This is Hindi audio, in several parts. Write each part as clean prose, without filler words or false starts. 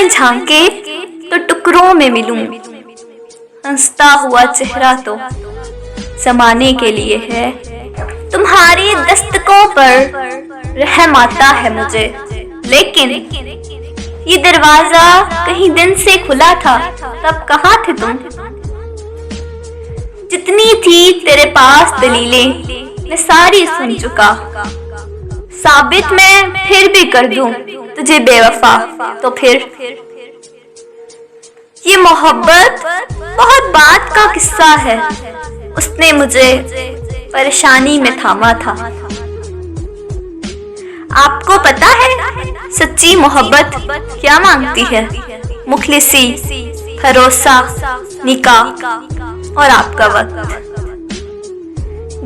में झांके तो टुकड़ों में मिलूं। हंसता हुआ चेहरा तो ज़माने के लिए है, तुम्हारी दस्तकों पर रहम आता है मुझे। लेकिन ये दरवाजा कहीं दिन से खुला था, तब कहाँ थे तुम? जितनी थी तेरे पास दलीलें मैं सारी सुन चुका। साबित मैं फिर भी कर दूं तुझे बेवफा तो फिर। ये मोहब्बत बहुत बात का किस्सा है, उसने मुझे परेशानी में थामा था। आपको पता है सच्ची मोहब्बत क्या मांगती है? मुखलिसी, भरोसा, निकाह और आपका वक्त।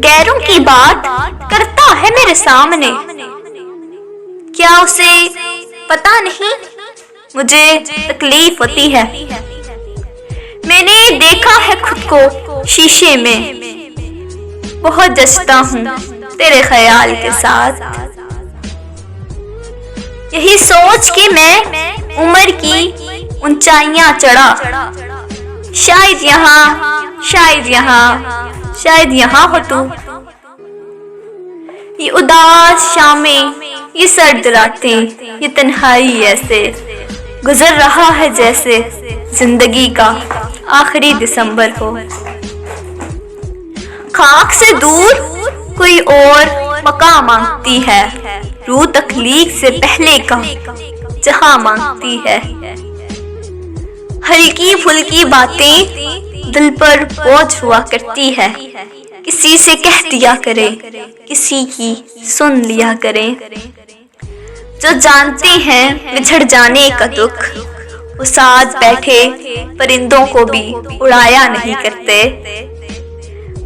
गैरों की बात करता है मेरे सामने, क्या उसे पता नहीं मुझे तकलीफ होती है? मैंने देखा है खुद को शीशे में, बहुत जचता हूँ तेरे ख्याल के साथ। यही सोच के मैं उम्र की ऊंचाइयां चढ़ा, शायद यहाँ, शायद यहाँ, शायद यहाँ हो तू। ये उदास शामें, ये सर्द रातें, ये तन्हाई ऐसे गुजर रहा है जैसे जिंदगी का आखिरी दिसंबर हो। खाक से दूर कोई और मकाम मांगती है, रूह तख्लीक से पहले का जहां मांगती है। हल्की फुल्की बातें दिल पर बोझ हुआ करती है, किसी से कह दिया करे, किसी की सुन लिया करे। जो जानते हैं बिछड़ जाने का दुख, वो साथ बैठे परिंदों को भी उड़ाया नहीं करते।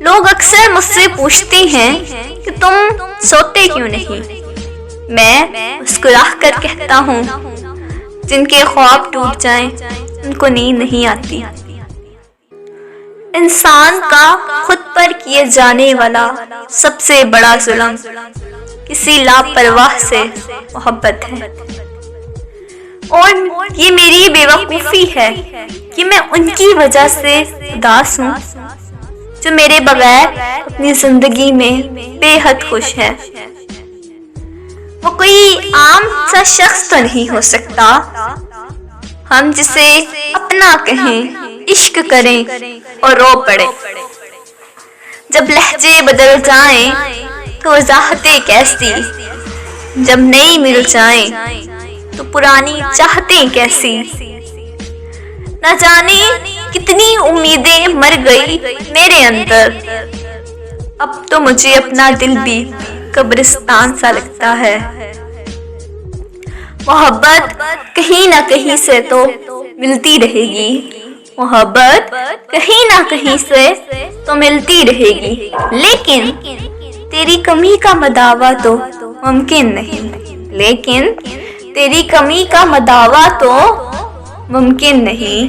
लोग अक्सर मुझसे पूछते हैं कि तुम सोते क्यों नहीं? मैं मुस्कुरा कर कहता हूँ, जिनके ख्वाब टूट जाएं उनको नींद नहीं आती। इंसान का खुद पर किए जाने वाला सबसे बड़ा जुल्म किसी लापरवाह से मोहब्बत है। और ये मेरी बेवकूफ़ी है कि मैं उनकी वजह से उदास हूँ जो मेरे बगैर अपनी जिंदगी में बेहद खुश है। वो कोई आम सा शख्स तो नहीं हो सकता, हम जिसे अपना कहें, इश्क करें और रो पड़े। जब लहजे बदल जाएं तो वजाहतें कैसी, जब नई मिल जाएं तो पुरानी चाहतें कैसी। न जाने कितनी उम्मीदें मर गई मेरे अंदर, अब तो मुझे अपना दिल भी कब्रिस्तान सा लगता है। मोहब्बत कहीं ना कहीं से तो मिलती रहेगी, मोहब्बत कहीं ना कहीं से तो मिलती रहेगी, लेकिन तेरी कमी का मदावा तो मुमकिन नहीं। लेकिन तेरी कमी का मदावा तो मुमकिन नहीं।